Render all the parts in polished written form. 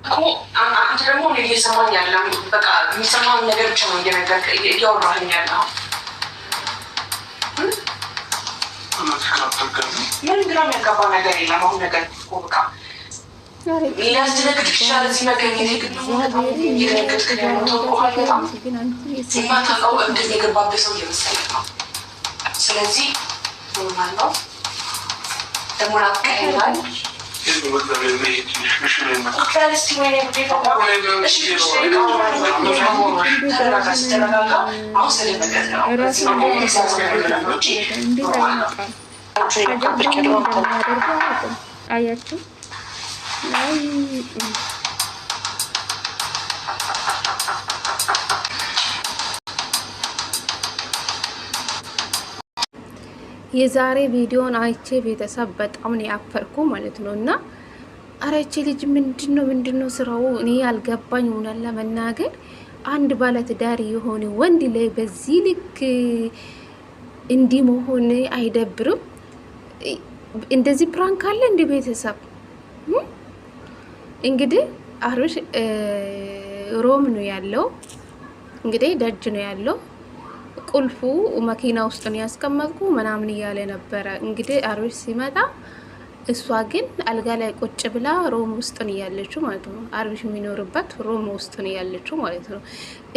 እኮ አንተ ደግሞ እኔ እየሰማኝ ያለ በቃ የሚሰማውን ነገር ብቻ ነው እያወራኸኝ ያለው። ምን ግራ የሚያጋባ ነገር የለም። አሁን ነገር እኮ በቃ ሊያስደነግጥ ይችላል። እዚህ መገኘት የግድ በጣም እየደነገጥክ ያለው ተቆሃል። በጣም የማታውቀው እንደዚህ የገባበት ሰው እየመሰለህ ነው። ስለዚህ ኖርማል ነው ደግሞ ናፍቀኸኛል። አያችሁ የዛሬ ቪዲዮን አይቼ ቤተሰብ በጣም ነው ያፈርኩ ማለት ነው። እና አረቺ ልጅ ምንድነው ስራው? እኔ ያልገባኝ ሆነላ ለመናገር አንድ ባለትዳር የሆነ ወንድ ላይ በዚህ ልክ እንዲህ መሆን አይደብርም? እንደዚህ ፕራንክ አለ እንደ ቤተሰብ እንግዲህ አብርሽ ሮም ነው ያለው፣ እንግዲህ ደጅ ነው ያለው። ቁልፉ መኪና ውስጥ ነው ያስቀመጥኩ ምናምን እያለ ነበረ። እንግዲህ አብርሽ ሲመጣ እሷ ግን አልጋ ላይ ቁጭ ብላ ሮም ውስጥ ነው ያለችው ማለት ነው። አብርሽ የሚኖርበት ሮም ውስጥ ነው ያለችው ማለት ነው።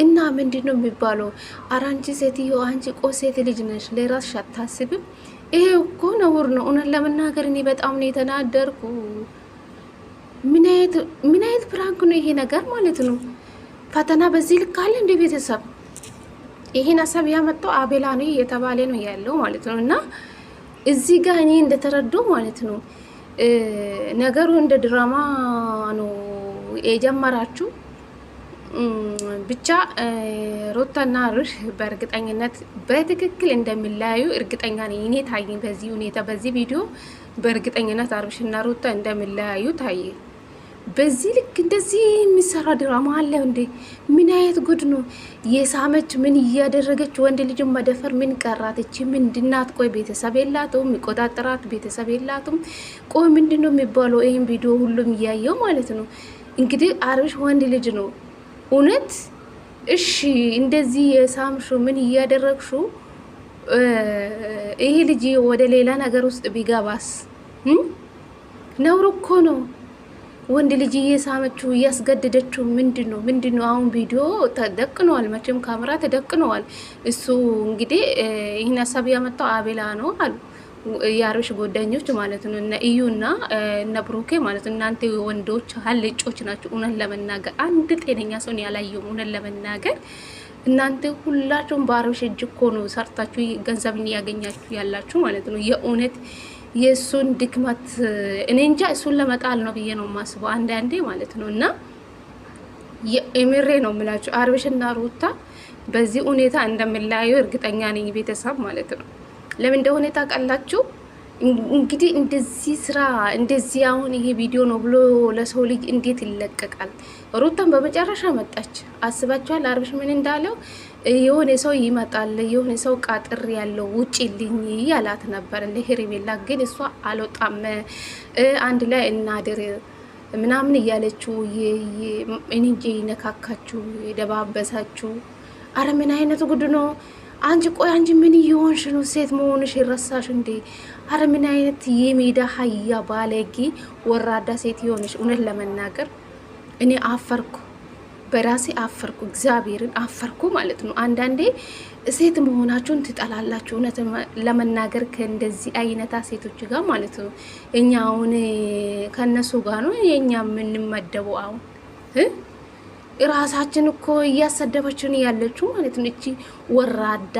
እና ምንድነው የሚባለው? አራንቺ ሴትዮ አንቺ ሴት ልጅ ነሽ፣ ለራስሽ አታስብም? ይሄ እኮ ነውር ነው። እውነት ለመናገር እኔ በጣም ነው የተናደርኩ። ምን አይነት ፕራንክ ነው ይሄ ነገር ማለት ነው? ፈተና በዚህ ልክ አለ እንደ ቤተሰብ። ይሄን ሀሳብ ያመጣው አቤላ ነው እየተባለ ነው ያለው ማለት ነው። እና እዚህ ጋር እኔ እንደተረዳው ማለት ነው ነገሩ እንደ ድራማ ነው የጀመራችሁ። ብቻ ሩታና አብርሽ በእርግጠኝነት በትክክል እንደሚለያዩ እርግጠኛ ነኝ። እኔ ታየኝ በዚህ ሁኔታ በዚህ ቪዲዮ በእርግጠኝነት አብርሽና ሩታ እንደሚለያዩ ታየ። በዚህ ልክ እንደዚህ የሚሰራ ድራማ አለ እንዴ? ምን አይነት ጉድ ነው? የሳመች ምን እያደረገች ወንድ ልጅ መደፈር ምን ቀራት? እቺ ምንድናት? ቆይ ቤተሰብ የላትም የሚቆጣጠራት ቤተሰብ የላትም። ቆይ ምንድነው የሚባለው? ይሄን ቪዲዮ ሁሉም እያየው ማለት ነው። እንግዲህ አብርሽ ወንድ ልጅ ነው እውነት። እሺ እንደዚህ የሳምሹ ምን እያደረግሹ ይሄ ልጅ ወደ ሌላ ነገር ውስጥ ቢገባስ? ነውር እኮ ነው። ወንድ ልጅ እየሳመችው እያስገደደችው ምንድነው? አሁን ቪዲዮ ተደቅነዋል፣ መቼም ካሜራ ተደቅነዋል። እሱ እንግዲህ ይህን ሀሳብ ያመጣው አቤላ ነው አሉ የአብርሽ ጓደኞች ማለት ነው። እነ እዩና እነ ብሩኬ ማለት ነው። እናንተ ወንዶች ሀልጮች ናችሁ። እውነት ለመናገር አንድ ጤነኛ ሰውን ያላየው እውነት ለመናገር እናንተ ሁላችሁም በአብርሽ እጅ እኮ ነው ሰርታችሁ ገንዘብን ያገኛችሁ ያላችሁ ማለት ነው። የእውነት የእሱን ድክመት እኔ እንጃ እሱን ለመጣል ነው ብዬ ነው የማስበው አንዳንዴ ማለት ነው። እና የምሬ ነው የምላችሁ አብርሽና ሩታ በዚህ ሁኔታ እንደሚለያዩ እርግጠኛ ነኝ ቤተሰብ ማለት ነው። ለምን እንደሆነ ታውቃላችሁ? እንግዲህ እንደዚህ ስራ እንደዚህ አሁን ይሄ ቪዲዮ ነው ብሎ ለሰው ልጅ እንዴት ይለቀቃል? ሩታን በመጨረሻ መጣች። አስባችኋል? አብርሽ ምን እንዳለው የሆነ ሰው ይመጣል፣ የሆነ ሰው ቃጥር ያለው ውጪልኝ ያላት ነበር ለሄርሜላ። ግን እሷ አልወጣም አንድ ላይ እናድር ምናምን እያለችው እንጂ ነካካችሁ፣ የደባበሳችሁ። አረ ምን አይነት ጉድ ነው? አንቺ ቆይ አንቺ ምን እየሆንሽ ነው? ሴት መሆንሽ ይረሳሽ እንዴ? አረ ምን አይነት የሜዳ ሀያ ባለጌ ወራዳ ሴት የሆንሽ። እውነት ለመናገር እኔ አፈርኩ፣ በራሴ አፈርኩ፣ እግዚአብሔርን አፈርኩ ማለት ነው። አንዳንዴ ሴት መሆናችሁን ትጠላላችሁ። እውነት ለመናገር ከእንደዚህ አይነታ ሴቶች ጋር ማለት ነው። እኛ አሁን ከነሱ ጋር ነው የኛ የምንመደበው። አሁን ራሳችን እኮ እያሰደበችን ያለችው ማለት ነው። እቺ ወራዳ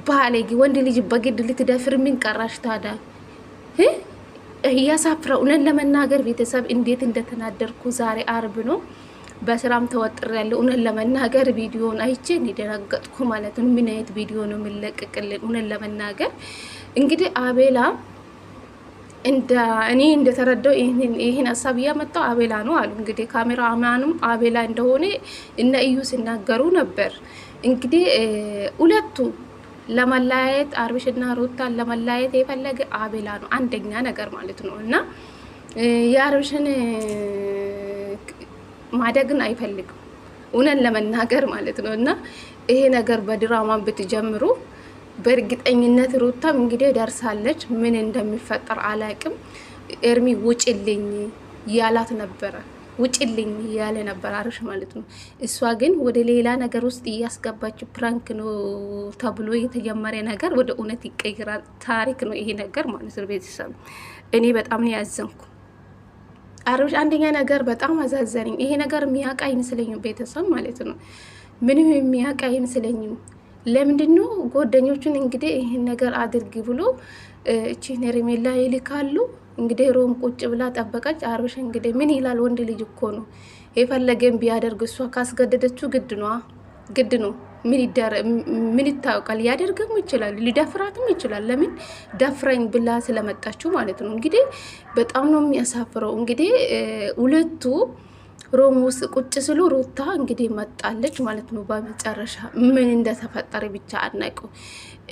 ባለጌ ወንድ ልጅ በግድ ልትደፍር ምን ቀራሽ ታዳ? እያሳፍረው። እውነት ለመናገር ቤተሰብ እንዴት እንደተናደርኩ ዛሬ አርብ ነው፣ በስራም ተወጥር ያለው። እውነት ለመናገር ቪዲዮን አይቼ እንደደነገጥኩ ማለት ነው። ምን አይነት ቪዲዮ ነው የሚለቀቅልን? እውነት ለመናገር እንግዲህ አቤላ እኔ እንደተረዳው ይሄን ሀሳብ ያመጣው አቤላ ነው አሉ። እንግዲህ ካሜራ አማኑም አቤላ እንደሆነ እነ እዩ ሲናገሩ ነበር። እንግዲህ ሁለቱ ለመለያየት አብርሽና ሩታን ለመለያየት የፈለገ አቤላ ነው አንደኛ ነገር ማለት ነው። እና የአብርሽን ማደግን አይፈልግም እውነን ለመናገር ማለት ነው። እና ይሄ ነገር በድራማን ብትጀምሩ በእርግጠኝነት ሩታም እንግዲህ ደርሳለች። ምን እንደሚፈጠር አላቅም። ኤርሚ ውጭልኝ ያላት ነበረ፣ ውጭልኝ ያለ ነበር አብርሽ ማለት ነው። እሷ ግን ወደ ሌላ ነገር ውስጥ እያስገባች ፕራንክ ነው ተብሎ የተጀመረ ነገር ወደ እውነት ይቀይራል። ታሪክ ነው ይሄ ነገር ማለት ነው። ቤተሰብ እኔ በጣም ነው ያዘንኩ። አብርሽ አንደኛ ነገር በጣም አዛዘነኝ። ይሄ ነገር የሚያውቅ አይመስለኝም ቤተሰብ ማለት ነው። ምንም የሚያውቅ አይመስለኝም። ለምንድነው ጓደኞቹን እንግዲህ ይሄን ነገር አድርግ ብሎ እቺን ሄርሜላ ይልካሉ። እንግዲህ ሮም ቁጭ ብላ ጠበቀች። አብርሽ እንግዲህ ምን ይላል? ወንድ ልጅ እኮ ነው የፈለገን ቢያደርግ እሷ ካስገደደችው ግድ ነው። ምን ይታወቃል? ያደርግም ይችላል፣ ሊደፍራትም ይችላል። ለምን ደፍረኝ ብላ ስለመጣችው ማለት ነው። እንግዲህ በጣም ነው የሚያሳፍረው። እንግዲህ ሁለቱ ሮም ውስጥ ቁጭ ስሉ ሩታ እንግዲህ መጣለች ማለት ነው። በመጨረሻ ምን እንደተፈጠረ ብቻ አናውቅም።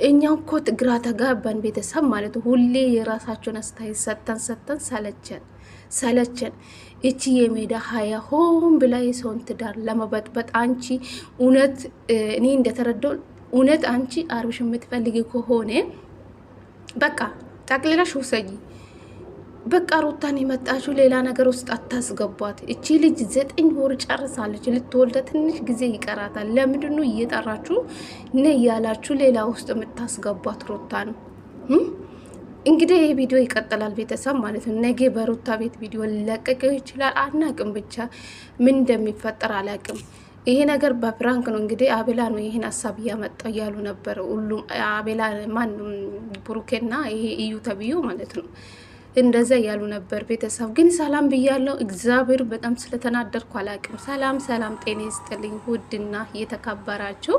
እኛ እኮ ግራ ተጋባን ቤተሰብ ማለት ነው። ሁሌ የራሳቸውን አስተያየት ሰተን ሰለቸን። እቺ የሜዳ ሀያ ሆን ብላ የሰውን ትዳር ለመበጥበጥ አንቺ እውነት እኔ እንደተረዳው እውነት አንቺ አብርሽ የምትፈልጊ ከሆነ በቃ ጠቅልለሽ ውሰጂ። በቃ ሩታን የመጣችው ሌላ ነገር ውስጥ አታስገቧት። እቺ ልጅ 9 ወር ጨርሳለች። ልትወልደ ትንሽ ጊዜ ይቀራታል። ለምንድን ነው እየጠራችሁ ነ ያላችሁ ሌላ ውስጥ የምታስገቧት ሩታ ነው? እንግዲህ ይህ ቪዲዮ ይቀጥላል ቤተሰብ ማለት ነው። ነገ በሩታ ቤት ቪዲዮ ሊለቀቀው ይችላል። አናቅም፣ ብቻ ምን እንደሚፈጠር አላቅም። ይሄ ነገር በፍራንክ ነው እንግዲህ አቤላ ነው ይሄን ሀሳብ እያመጣው እያሉ ነበር። ሁሉም አቤላ ማንም ብሩኬና ይሄ እዩ ተብዩ ማለት ነው እንደዛ እያሉ ነበር። ቤተሰብ ግን ሰላም ብያለው። እግዚአብሔር በጣም ስለተናደርኩ አላቅም። ሰላም ጤና ይስጥልኝ ውድና የተከበራችሁ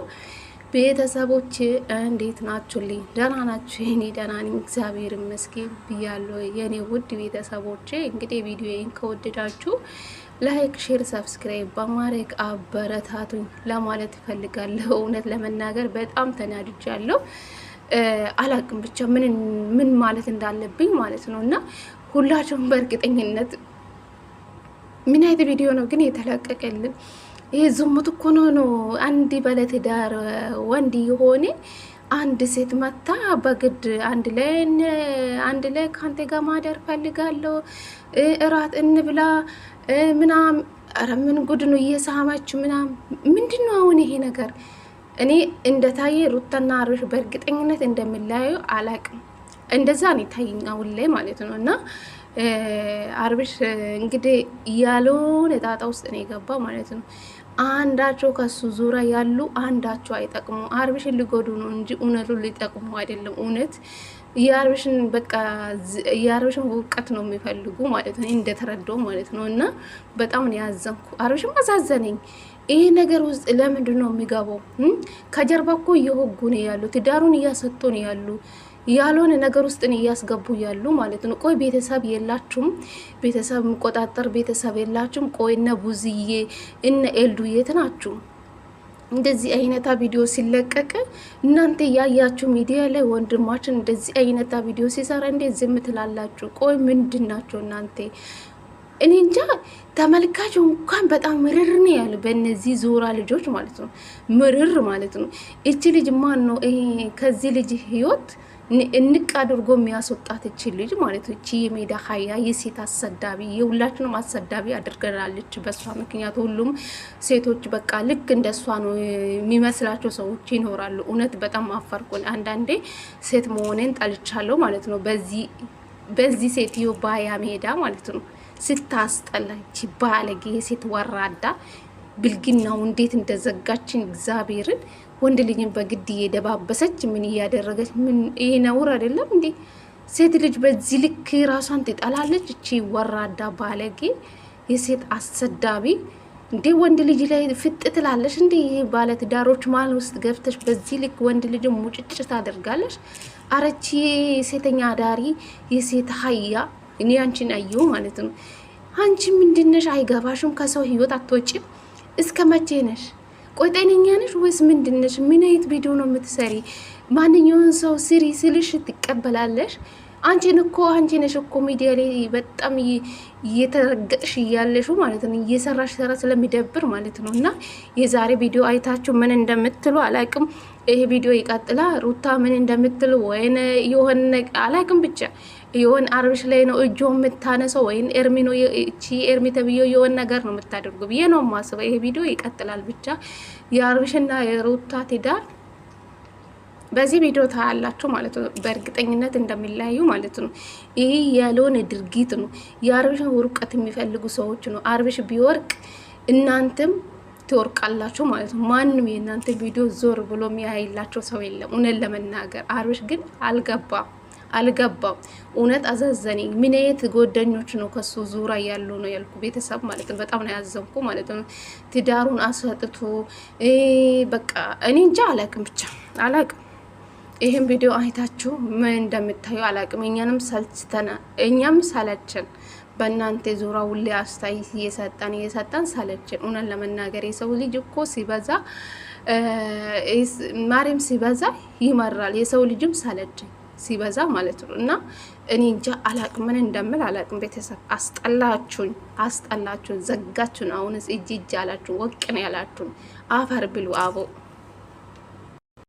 ቤተሰቦች እንዴት ናችሁልኝ? ደህና ናችሁ? እኔ ደህና ነኝ እግዚአብሔር ይመስገን ብያለሁ። የኔ ውድ ቤተሰቦች እንግዲህ ቪዲዮዬን ከወደዳችሁ ላይክ፣ ሼር፣ ሰብስክራይብ በማድረግ አበረታቱኝ ለማለት እፈልጋለሁ። እውነት ለመናገር በጣም ተናድጃለሁ። አላቅም ብቻ ምን ማለት እንዳለብኝ ማለት ነው። እና ሁላችሁም በእርግጠኝነት ምን አይነት ቪዲዮ ነው ግን የተለቀቀልን? ይሄ ዝሙት እኮ ነው። አንድ ባለትዳር ወንድ የሆነ አንድ ሴት መታ በግድ አንድ ላይ ካንተ ጋር ማደር ፈልጋለሁ፣ እራት እንብላ ምናም። ኧረ ምን ጉድ ነው እየሳመች ምናም። ምንድን ነው አሁን ይሄ ነገር? እኔ እንደታየ ሩታና አብርሽ በእርግጠኝነት እንደሚለያዩ አላቅም። እንደዛ ነው ታየኝ አሁን ላይ ማለት ነው። እና አብርሽ እንግዲህ ያለውን ጣጣ ውስጥ ነው የገባ ማለት ነው። አንዳቸው ከሱ ዙሪያ ያሉ አንዳቸው አይጠቅሙ። አብርሽን ሊጎዱ ነው እንጂ እውነቱን ሊጠቅሙ አይደለም። እውነት የአብርሽን በቃ የአብርሽን ውቀት ነው የሚፈልጉ ማለት ነው፣ እንደተረዳው ማለት ነው። እና በጣም ነው ያዘንኩ። አብርሽም አሳዘነኝ። ይሄ ነገር ውስጥ ለምንድን ነው የሚገባው? ከጀርባ እኮ እየወጉ ነው ያሉ፣ ትዳሩን እያሰጡ ነው ያሉ፣ ያልሆነ ነገር ውስጥ ነው እያስገቡ ያሉ ማለት ነው። ቆይ ቤተሰብ የላችሁም? ቤተሰብ መቆጣጠር ቤተሰብ የላችሁም? ቆይ እነ ቡዝዬ እነ ኤልዱ የት ናችሁ? እንደዚህ አይነታ ቪዲዮ ሲለቀቅ እናንተ ያያችሁ ሚዲያ ላይ ወንድማችን እንደዚህ አይነታ ቪዲዮ ሲሰራ እንዴት ዝም ትላላችሁ? ቆይ ምንድናችሁ እናንተ? እኔ እንጃ ተመልካቹ እንኳን በጣም ምርር ነው ያለ በእነዚህ ዞራ ልጆች ማለት ነው። ምርር ማለት ነው። እቺ ልጅ ማን ነው ከዚህ ልጅ ህይወት እንቅ አድርጎ የሚያስወጣት እቺ ልጅ ማለት ነው። እቺ የሜዳ ሀያ የሴት አሰዳቢ፣ የሁላችንም አሰዳቢ አድርገናለች በሷ ምክንያት። ሁሉም ሴቶች በቃ ልክ እንደሷ ነው የሚመስላቸው ሰዎች ይኖራሉ። እውነት በጣም አፈርኩን። አንዳንዴ ሴት መሆኔን ጠልቻለሁ ማለት ነው። በዚህ ሴትዮ ባያ ሜዳ ማለት ነው። ስታስጠላች ባለጌ የሴት ወራዳ ብልግናው እንዴት እንደዘጋችን እግዚአብሔርን። ወንድ ልጅን በግድ እየደባበሰች ምን እያደረገች ምን? ይሄ ነውር አይደለም እንዴ? ሴት ልጅ በዚህ ልክ ራሷን ትጠላለች? እቺ ወራዳ ባለጌ የሴት አሰዳቢ እንዴ! ወንድ ልጅ ላይ ፍጥ ትላለች እንዴ? ባለትዳሮች ማል ውስጥ ገብተሽ በዚህ ልክ ወንድ ልጅ ሙጭጭ ታደርጋለች? አረቺ ሴተኛ አዳሪ የሴት ሀያ እኔ አንቺን አየሁ ማለት ነው። አንቺ ምንድነሽ? አይገባሽም? ከሰው ህይወት አትወጪም? እስከ መቼ ነሽ? ቆይ ጤነኛ ነሽ ወይስ ምንድነሽ? ምን አይነት ቪዲዮ ነው የምትሰሪ? ማንኛውን ሰው ስሪ ስልሽ ትቀበላለሽ? አንቺ ነሽ እኮ ሚዲያ ላይ በጣም እየተረገጥሽ እያለሹ ማለት ነው፣ እየሰራሽ ሰራ ስለሚደብር ማለት ነው። እና የዛሬ ቪዲዮ አይታችሁ ምን እንደምትሉ አላቅም። ይሄ ቪዲዮ ይቀጥላ ሩታ ምን እንደምትሉ ወይን የሆነ አላቅም፣ ብቻ የሆነ አብርሽ ላይ ነው እጆ የምታነሰው ወይን ኤርሚ ነው እቺ ኤርሚ ተብዬው የሆነ ነገር ነው የምታደርጉ ብዬ ነው ማስበው። ይሄ ቪዲዮ ይቀጥላል። ብቻ የአብርሽና የሩታ ትዳር በዚህ ቪዲዮ ታያላችሁ ማለት ነው። በእርግጠኝነት እንደሚለያዩ ማለት ነው። ይሄ ያልሆነ ድርጊት ነው። የአብርሽን ውርቀት የሚፈልጉ ሰዎች ነው። አብርሽ ቢወርቅ እናንተም ትወርቃላችሁ ማለት ነው። ማንም የእናንተ ቪዲዮ ዞር ብሎ የሚያይላቸው ሰው የለም። እውነት ለመናገር አብርሽ ግን አልገባም። እውነት አዘዘነኝ። ምን አይነት ጓደኞች ነው ከሱ ዙራ ያሉ ነው ያልኩ ቤተሰብ ማለት ነው። በጣም ነው ያዘንኩ ማለት ነው። ትዳሩን አስፈጥቶ በቃ እኔ እንጃ አላቅም፣ ብቻ አላቅም። ይሄን ቪዲዮ አይታችሁ ምን እንደምታዩ አላቅም። እኛም ሰለችን በእናንተ ዙራ ሁሌ አስተያየት እየሰጠን ሰለችን። እውነት ለመናገር የሰው ልጅ እኮ ሲበዛ ማርያም ሲበዛ ይመራል። የሰው ልጅም ሰለችን ሲበዛ ማለት ነው። እና እኔ እንጃ አላቅም፣ ምን እንደምል አላቅም። ቤተሰብ አስጠላችሁኝ፣ ዘጋችሁን። አሁንስ እጅ አላችሁ፣ ወቅን ያላችሁን አፈር ብሉ አቦ